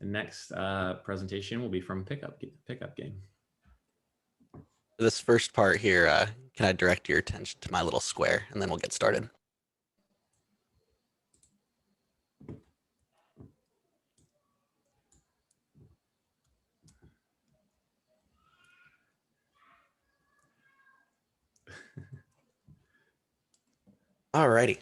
The next presentation will be from Pickup Game. This first part here, can I direct your attention to my little square, and then we'll get started. Alrighty.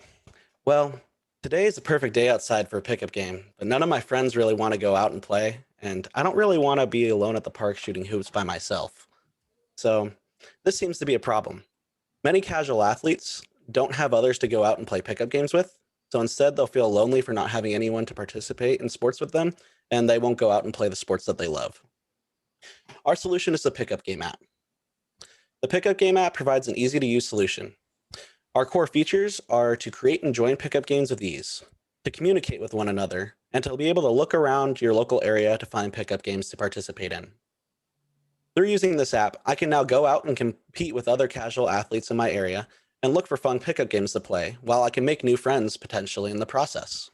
Well, today is a perfect day outside for a pickup game, but none of my friends really want to go out and play, and I don't really want to be alone at the park shooting hoops by myself. So this seems to be a problem. Many casual athletes don't have others to go out and play pickup games with, so instead they'll feel lonely for not having anyone to participate in sports with them, and they won't go out and play the sports that they love. Our solution is the Pickup Game app. The Pickup Game app provides an easy-to-use solution. Our core features are to create and join pickup games with ease, to communicate with one another, and to be able to look around your local area to find pickup games to participate in. Through using this app, I can now go out and compete with other casual athletes in my area and look for fun pickup games to play, while I can make new friends potentially in the process.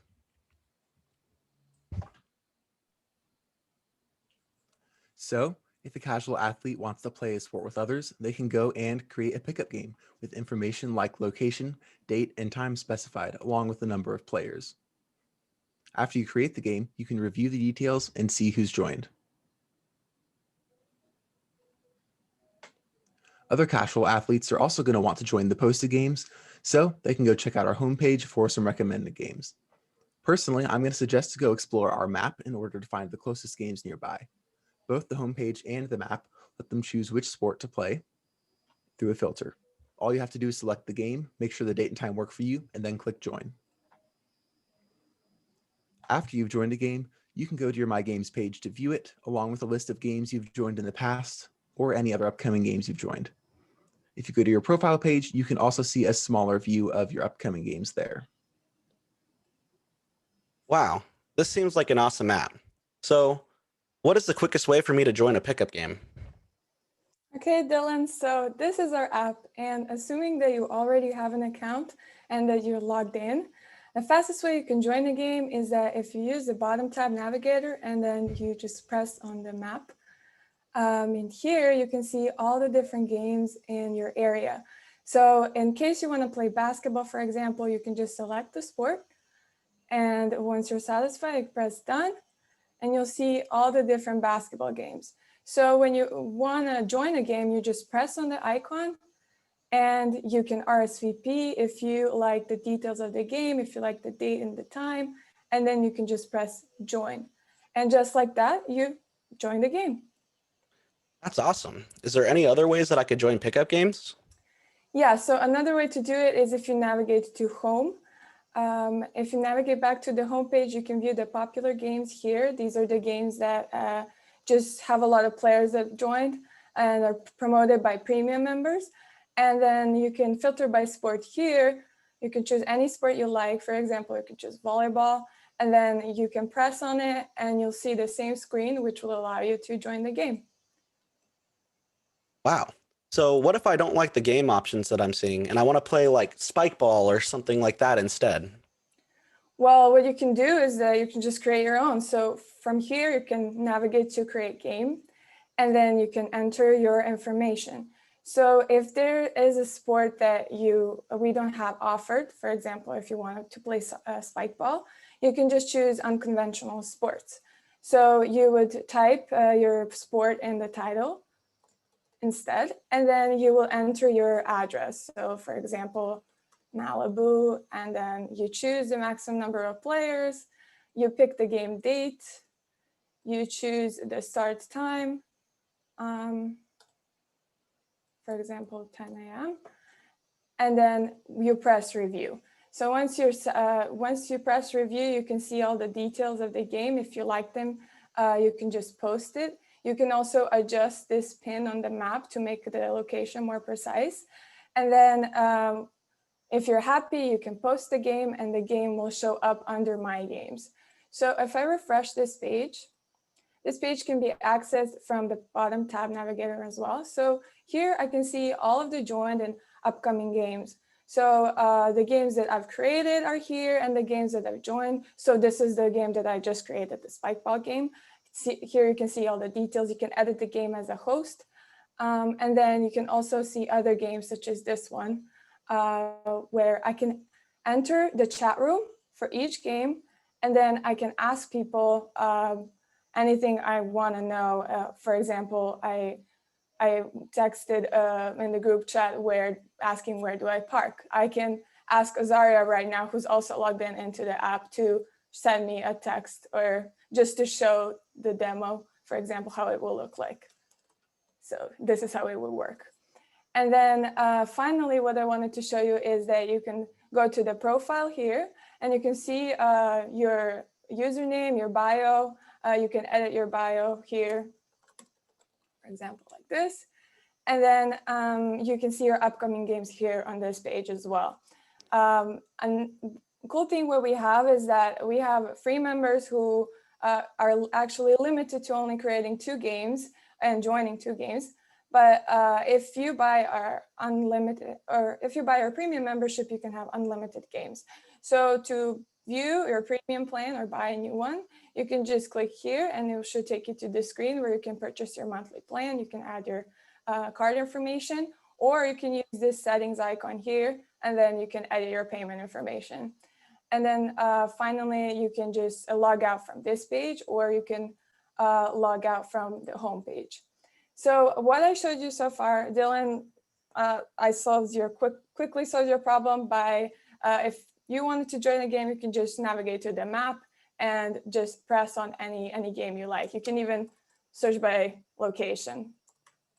So, if a casual athlete wants to play a sport with others, they can go and create a pickup game with information like location, date, and time specified, along with the number of players. After you create the game, you can review the details and see who's joined. Other casual athletes are also going to want to join the posted games, so they can go check out our homepage for some recommended games. Personally, I'm going to suggest to go explore our map in order to find the closest games nearby. Both the homepage and the map let them choose which sport to play through a filter. All you have to do is select the game, make sure the date and time work for you, and then click join. After you've joined a game, you can go to your My Games page to view it, along with a list of games you've joined in the past or any other upcoming games you've joined. If you go to your profile page, you can also see a smaller view of your upcoming games there. Wow, this seems like an awesome app. So, what is the quickest way for me to join a pickup game? Okay, Dylan, so this is our app, and assuming that you already have an account and that you're logged in, the fastest way you can join the game is that if you use the bottom tab navigator and then you just press on the map. In here, you can see all the different games in your area. So in case you want to play basketball, for example, you can just select the sport. And once you're satisfied, press done, and you'll see all the different basketball games. So when you want to join a game, you just press on the icon, and you can RSVP if you like the details of the game, if you like the date and the time, and then you can just press join. And just like that, you join the game. That's awesome. Is there any other ways that I could join pickup games? Yeah, so another way to do it is if you navigate to home. If you navigate back to the homepage, you can view the popular games here. These are the games that just have a lot of players that joined and are promoted by premium members. And then you can filter by sport here. You can choose any sport you like. For example, you can choose volleyball, and then you can press on it and you'll see the same screen, which will allow you to join the game. Wow. So what if I don't like the game options that I'm seeing and I want to play like spike ball or something like that instead? Well, what you can do is that you can just create your own. So from here, you can navigate to create game, and then you can enter your information. So if there is a sport that we don't have offered, for example, if you wanted to play spike ball, you can just choose unconventional sports. So you would type your sport in the title instead, and then you will enter your address. So for example, Malibu, and then you choose the maximum number of players, you pick the game date, you choose the start time, for example, 10 a.m., and then you press review. So once you press review, you can see all the details of the game. If you like them, you can just post it. You can also adjust this pin on the map to make the location more precise. And then if you're happy, you can post the game and the game will show up under My Games. So if I refresh this page can be accessed from the bottom tab navigator as well. So here I can see all of the joined and upcoming games. So the games that I've created are here and the games that I've joined. So this is the game that I just created, the Spikeball game. Here you can see all the details. You can edit the game as a host. And then you can also see other games such as this one, where I can enter the chat room for each game. And then I can ask people anything I want to know. For example, I texted in the group chat asking where do I park. I can ask Azaria right now, who's also logged into the app, to send me a text or just to show the demo, for example, how it will look like. So this is how it will work. And then finally, what I wanted to show you is that you can go to the profile here and you can see your username, your bio. You can edit your bio here, for example, like this. And then you can see your upcoming games here on this page as well. And cool thing what we have is that we have free members who are actually limited to only creating 2 games and joining 2 games. But if you buy our unlimited, or if you buy our premium membership, you can have unlimited games. So to view your premium plan or buy a new one, you can just click here and it should take you to the screen where you can purchase your monthly plan. You can add your card information, or you can use this settings icon here, and then you can edit your payment information. And then finally, you can just log out from this page, or you can log out from the home page. So what I showed you so far, Dylan, I quickly solved your problem by, if you wanted to join a game, you can just navigate to the map and just press on any game you like. You can even search by location.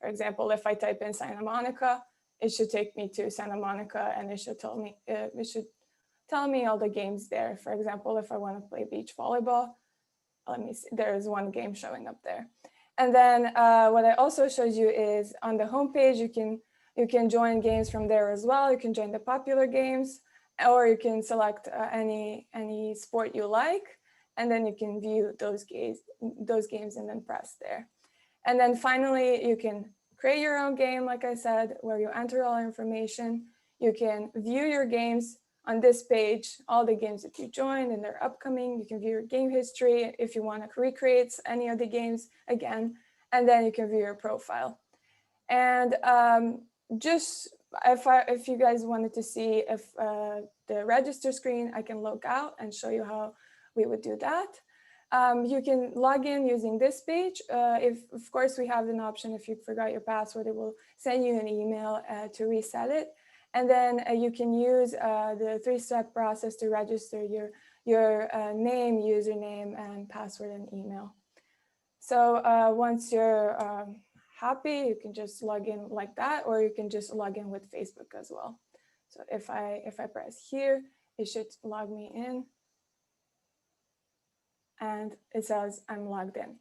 For example, if I type in Santa Monica, it should take me to Santa Monica and it should tell me all the games there. For example, if I want to play beach volleyball, let me see, there's one game showing up there. And then what I also showed you is on the homepage, you can join games from there as well. You can join the popular games, or you can select any sport you like, and then you can view those games and then press there. And then finally, you can create your own game, like I said, where you enter all information. You can view your games on this page, all the games that you joined and they're upcoming. You can view your game history if you want to recreate any of the games again, and then you can view your profile. And just if you guys wanted to see if the register screen, I can log out and show you how we would do that. You can log in using this page. Of course, we have an option if you forgot your password, it will send you an email to reset it. And then you can use the 3-step process to register your name, username, and password and email. So once you're happy, you can just log in like that, or you can just log in with Facebook as well. So if I press here, it should log me in. And it says I'm logged in.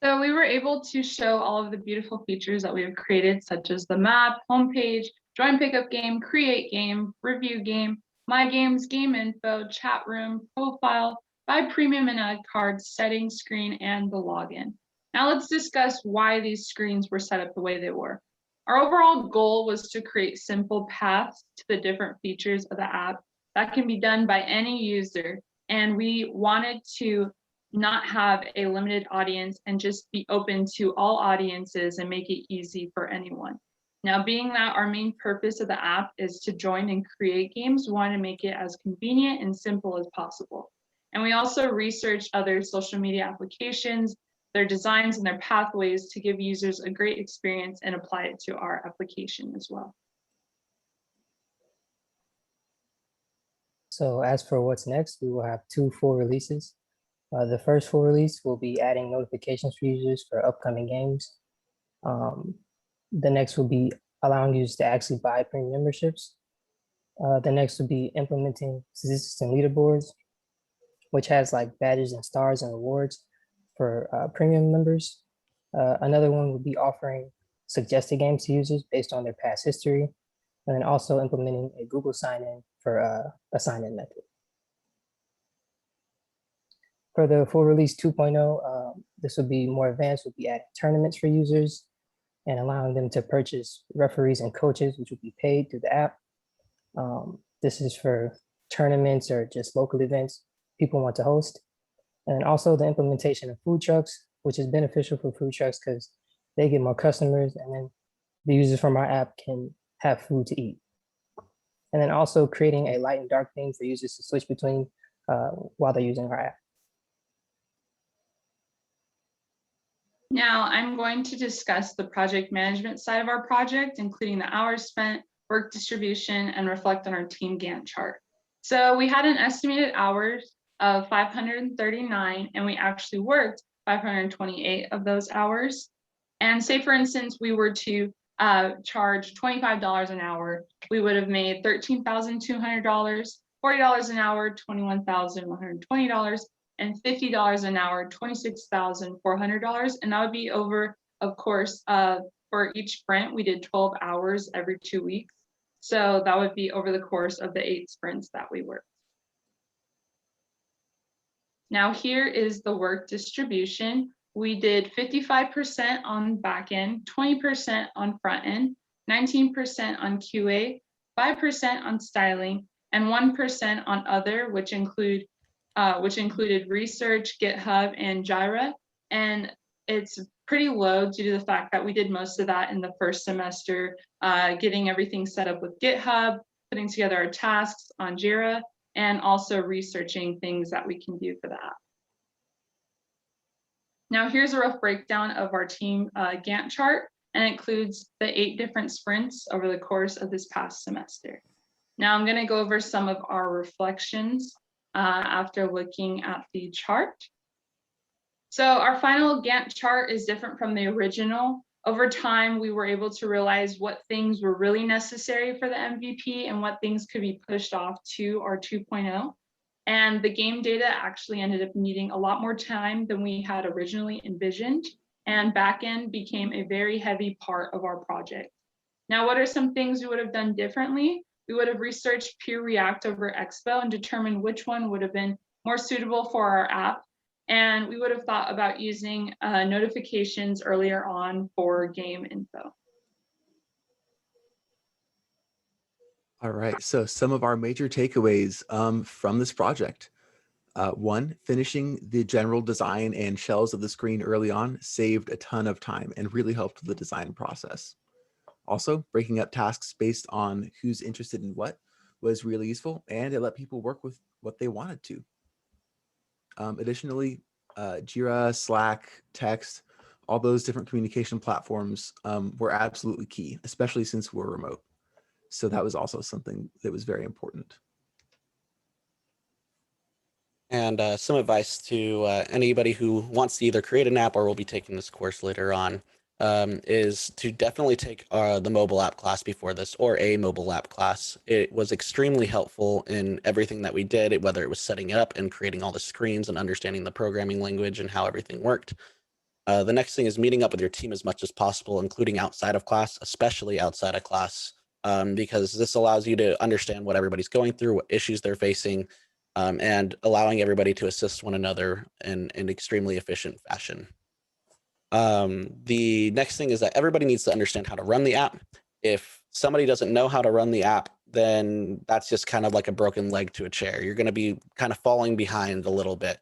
So we were able to show all of the beautiful features that we have created, such as the map, homepage, join pickup game, create game, review game, my games, game info, chat room, profile, buy premium and add cards, settings screen, and the login. Now let's discuss why these screens were set up the way they were. Our overall goal was to create simple paths to the different features of the app that can be done by any user. And we wanted to not have a limited audience and just be open to all audiences and make it easy for anyone. Now, being that our main purpose of the app is to join and create games, we want to make it as convenient and simple as possible. And we also researched other social media applications, their designs and their pathways to give users a great experience and apply it to our application as well. So as for what's next, we will have 2 full releases. The first full release will be adding notifications for users for upcoming games. The next will be allowing users to actually buy premium memberships. The next will be implementing statistics and leaderboards, which has like badges and stars and rewards for premium members. Another one would be offering suggested games to users based on their past history, and then also implementing a Google sign-in for a sign-in method. For the full release 2.0, this would be more advanced, would be adding tournaments for users, and allowing them to purchase referees and coaches, which will be paid through the app. This is for tournaments or just local events people want to host. And also the implementation of food trucks, which is beneficial for food trucks because they get more customers, and then the users from our app can have food to eat. And then also creating a light and dark theme for users to switch between while they're using our app. Now I'm going to discuss the project management side of our project, including the hours spent, work distribution, and reflect on our team Gantt chart. So we had an estimated hours of 539, and we actually worked 528 of those hours. And say, for instance, we were to charge $25 an hour, we would have made $13,200, $40 an hour, $21,120, and $50 an hour, $26,400. And that would be over, of course, for each sprint, we did 12 hours every 2 weeks. So that would be over the course of the 8 sprints that we worked. Now here is the work distribution. We did 55% on back end, 20% on front end, 19% on QA, 5% on styling, and 1% on other, which included research, GitHub, and Jira. And it's pretty low due to the fact that we did most of that in the first semester, getting everything set up with GitHub, putting together our tasks on Jira, and also researching things that we can do for the app. Now here's a rough breakdown of our team Gantt chart, and it includes the 8 different sprints over the course of this past semester. Now I'm going to go over some of our reflections after looking at the chart. So our final Gantt chart is different from the original. Over time, we were able to realize what things were really necessary for the MVP and what things could be pushed off to our 2.0. And the game data actually ended up needing a lot more time than we had originally envisioned. And backend became a very heavy part of our project. Now, what are some things we would have done differently? We would have researched Pure React over Expo and determined which one would have been more suitable for our app. And we would have thought about using notifications earlier on for game info. All right, so some of our major takeaways from this project. 1, finishing the general design and shells of the screen early on saved a ton of time and really helped the design process. Also, breaking up tasks based on who's interested in what was really useful, and it let people work with what they wanted to. Additionally, Jira, Slack, Text, all those different communication platforms were absolutely key, especially since we're remote. So that was also something that was very important. And some advice to anybody who wants to either create an app or will be taking this course later on is to definitely take the mobile app class before this, or a mobile app class. It was extremely helpful in everything that we did, whether it was setting it up and creating all the screens and understanding the programming language and how everything worked. The next thing is meeting up with your team as much as possible, including outside of class, especially outside of class, because this allows you to understand what everybody's going through, what issues they're facing, and allowing everybody to assist one another in an extremely efficient fashion. The next thing is that everybody needs to understand how to run the app. If somebody doesn't know how to run the app, then that's just kind of like a broken leg to a chair. You're going to be kind of falling behind a little bit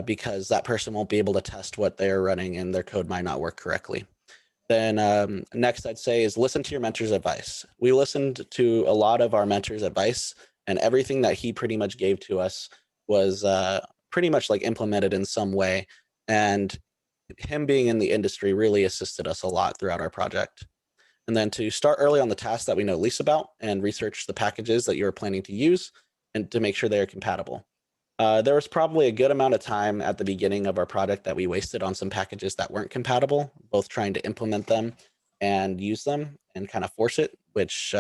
because that person won't be able to test what they're running and their code might not work correctly. Then next I'd say is listen to your mentor's advice. We listened to a lot of our mentor's advice, and everything that he pretty much gave to us was pretty much like implemented in some way. And him being in the industry really assisted us a lot throughout our project. And then to start early on the tasks that we know least about and research the packages that you're planning to use and to make sure they are compatible. There was probably a good amount of time at the beginning of our project that we wasted on some packages that weren't compatible, both trying to implement them and use them and kind of force it, which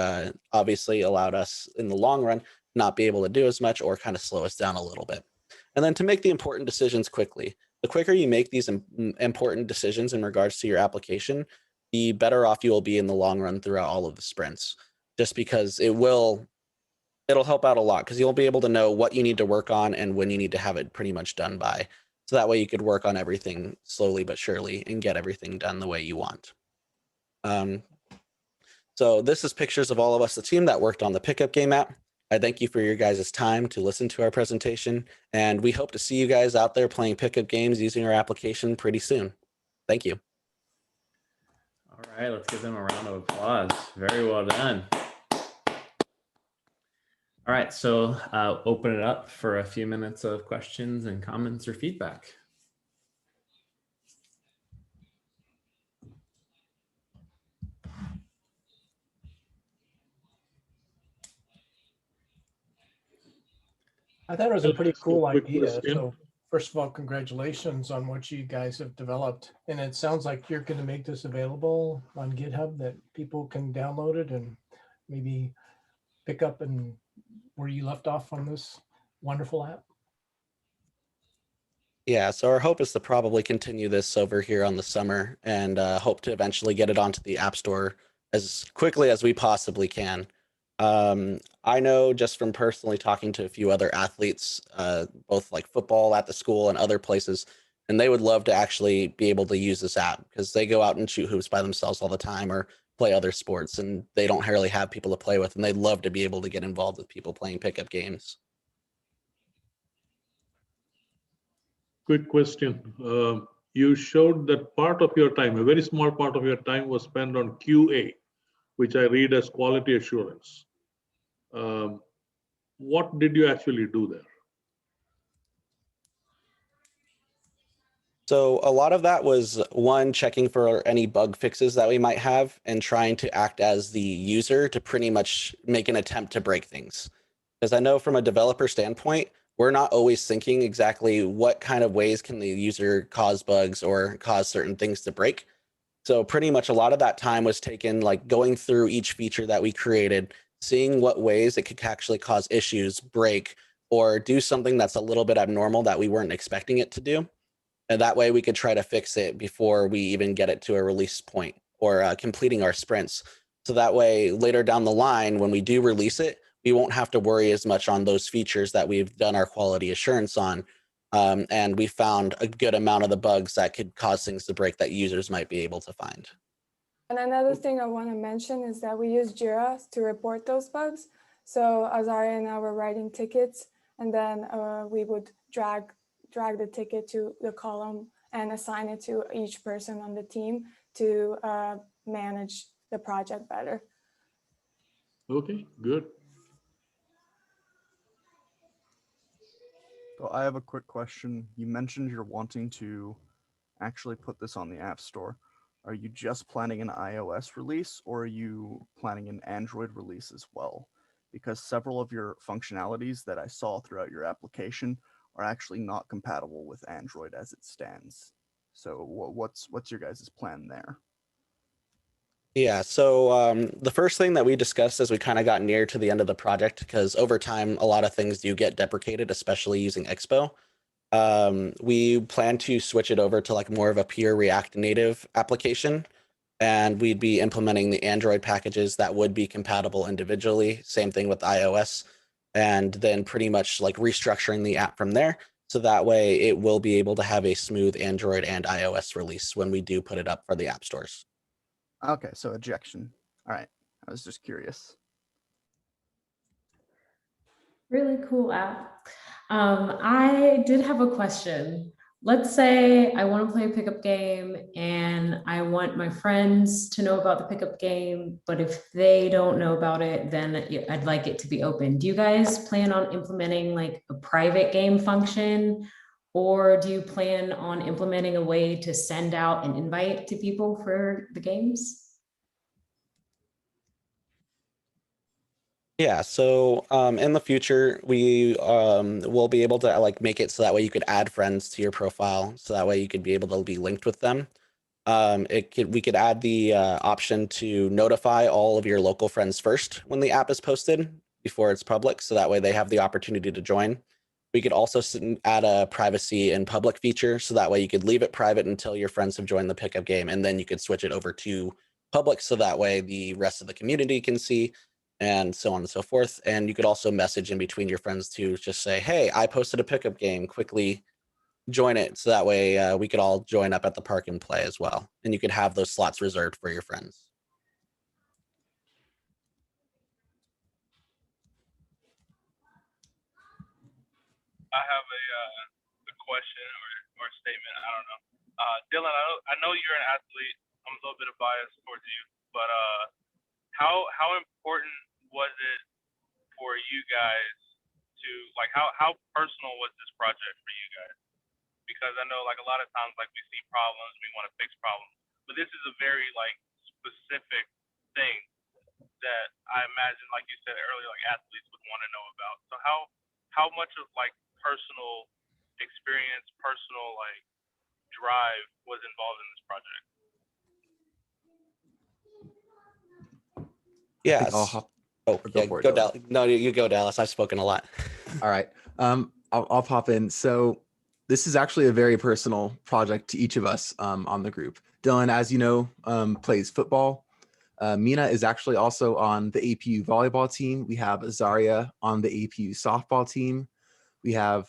obviously allowed us in the long run not be able to do as much or kind of slow us down a little bit. And then to make the important decisions quickly. The quicker you make these important decisions in regards to your application, the better off you will be in the long run throughout all of the sprints, just because it'll help out a lot because you'll be able to know what you need to work on and when you need to have it pretty much done by. So that way you could work on everything slowly but surely and get everything done the way you want. So this is pictures of all of us, the team that worked on the pickup game app. I thank you for your guys' time to listen to our presentation, and we hope to see you guys out there playing pickup games using our application pretty soon. Thank you. All right, let's give them a round of applause. Very well done. All right, so open it up for a few minutes of questions and comments or feedback. I thought it was a pretty cool Quick idea. question. So first of all, congratulations on what you guys have developed. And it sounds like you're going to make this available on GitHub that people can download it and maybe pick up and where you left off on this wonderful app. Yeah, so our hope is to probably continue this over here on the summer and hope to eventually get it onto the App Store as quickly as we possibly can. I know just from personally talking to a few other athletes, both like football at the school and other places, and they would love to actually be able to use this app because they go out and shoot hoops by themselves all the time or play other sports, and they don't really have people to play with, and they'd love to be able to get involved with people playing pickup games. Quick question. You showed that part of your time, a very small part of your time was spent on QA, which I read as quality assurance. What did you actually do there? So a lot of that was one, checking for any bug fixes that we might have and trying to act as the user to pretty much make an attempt to break things. Because I know from a developer standpoint, we're not always thinking exactly what kind of ways can the user cause bugs or cause certain things to break. So pretty much a lot of that time was taken like going through each feature that we created, seeing what ways it could actually cause issues, break, or do something that's a little bit abnormal that we weren't expecting it to do. And that way we could try to fix it before we even get it to a release point or completing our sprints. So that way later down the line, when we do release it, we won't have to worry as much on those features that we've done our quality assurance on. And we found a good amount of the bugs that could cause things to break that users might be able to find. And another thing I want to mention is that we use Jira to report those bugs. So Azaria and I were writing tickets, and then we would drag the ticket to the column and assign it to each person on the team to manage the project better. Okay, good. So I have a quick question. You mentioned you're wanting to actually put this on the App Store. Are you just planning an iOS release, or are you planning an Android release as well? Because several of your functionalities that I saw throughout your application are actually not compatible with Android as it stands. So what's your guys' plan there? Yeah, so the first thing that we discussed as we kind of got near to the end of the project, because over time, a lot of things do get deprecated, especially using Expo. We plan to switch it over to like more of a pure React Native application. And we'd be implementing the Android packages that would be compatible individually. Same thing with iOS. And then pretty much like restructuring the app from there. So that way it will be able to have a smooth Android and iOS release when we do put it up for the app stores. Okay, so ejection. All right, I was just curious. Really cool app. I did have a question. Let's say I want to play a pickup game and I want my friends to know about the pickup game, but if they don't know about it, then I'd like it to be open. Do you guys plan on implementing like a private game function, or do you plan on implementing a way to send out an invite to people for the games? Yeah, so in the future, we will be able to like make it so that way you could add friends to your profile, so that way you could be able to be linked with them. We could add the option to notify all of your local friends first when the app is posted before it's public, so that way they have the opportunity to join. We could also add a privacy and public feature, so that way you could leave it private until your friends have joined the pickup game, and then you could switch it over to public, so that way the rest of the community can see, and so on and so forth. And you could also message in between your friends to just say, hey, I posted a pickup game, quickly join it. So that way we could all join up at the park and play as well. And you could have those slots reserved for your friends. I have a question or a statement. I don't know. Dylan, I know you're an athlete. I'm a little bit biased towards you, but how important was it for you guys to like how personal was this project for you guys? Because I know like a lot of times like we see problems, we want to fix problems, but this is a very like specific thing that I imagine, like you said earlier, like athletes would want to know about. So how much of like personal experience, personal like drive was involved in this project? Yes. I'll hop. Oh, or yeah, for it, go Dylan. Dallas. No, you go, Dallas. I've spoken a lot. All right. I'll pop in. So this is actually a very personal project to each of us on the group. Dylan, as you know, plays football. Mina is actually also on the APU volleyball team. We have Azaria on the APU softball team. We have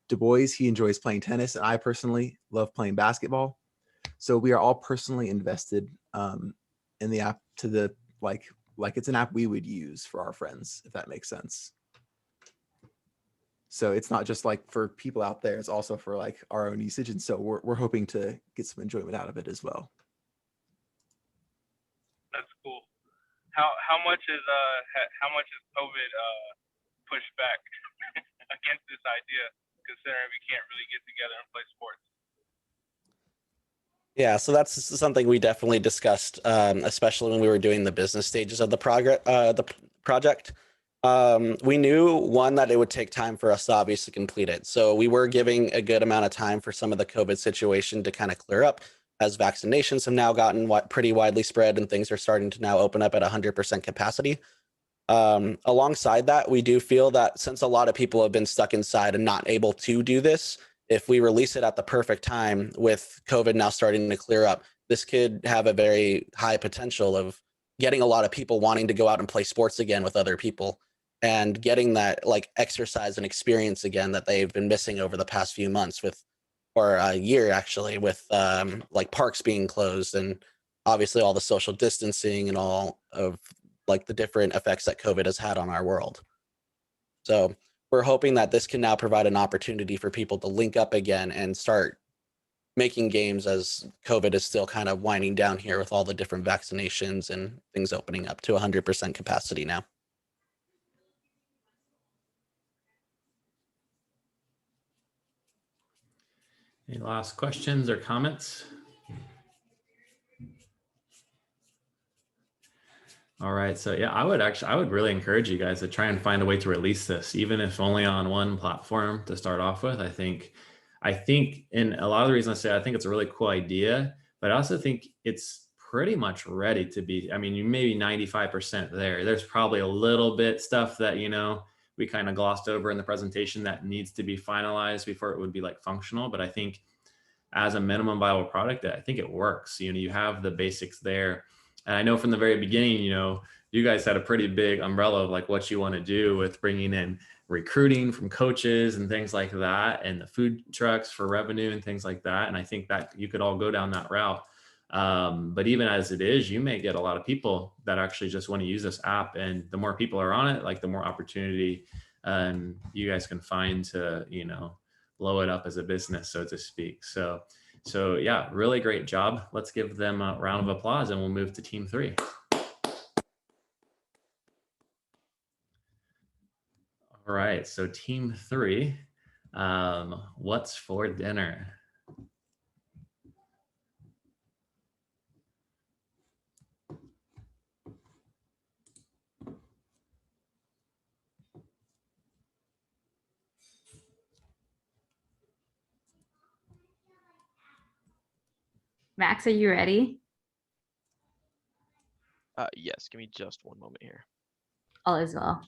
Du Bois. He enjoys playing tennis, and I personally love playing basketball. So we are all personally invested in the app to the like it's an app we would use for our friends, if that makes sense. So it's not just like for people out there, it's also for like our own usage. And so we're hoping to get some enjoyment out of it as well. That's cool. How much is COVID pushed back against this idea, considering we can't really get together and play sports? Yeah, so that's something we definitely discussed, especially when we were doing the business stages of the project. We knew, one, that it would take time for us to obviously complete it. So we were giving a good amount of time for some of the COVID situation to kind of clear up, as vaccinations have now gotten pretty widely spread and things are starting to now open up at 100% capacity. Alongside that, we do feel that since a lot of people have been stuck inside and not able to do this, if we release it at the perfect time with COVID now starting to clear up, this could have a very high potential of getting a lot of people wanting to go out and play sports again with other people and getting that like exercise and experience again that they've been missing over the past few months or a year actually, with like parks being closed and obviously all the social distancing and all of like the different effects that COVID has had on our world. So we're hoping that this can now provide an opportunity for people to link up again and start making games as COVID is still kind of winding down here with all the different vaccinations and things opening up to 100% capacity now. Any last questions or comments? All right, so yeah, I would really encourage you guys to try and find a way to release this, even if only on one platform to start off with. I think, and a lot of the reasons I say I think it's a really cool idea, but I also think it's pretty much ready to be. I mean, you maybe 95% there. There's probably a little bit stuff that, you know, we kind of glossed over in the presentation that needs to be finalized before it would be like functional. But I think as a minimum viable product, I think it works. You know, you have the basics there. And I know from the very beginning, you know, you guys had a pretty big umbrella of like what you want to do with bringing in recruiting from coaches and things like that, and the food trucks for revenue and things like that. And I think that you could all go down that route. But even as it is, you may get a lot of people that actually just want to use this app, and the more people are on it, like the more opportunity you guys can find to, you know, blow it up as a business, so to speak. So yeah, really great job. Let's give them a round of applause and we'll move to team 3. All right, so team 3, what's for dinner? Max, are you ready? Yes, give me just one moment here. All is well.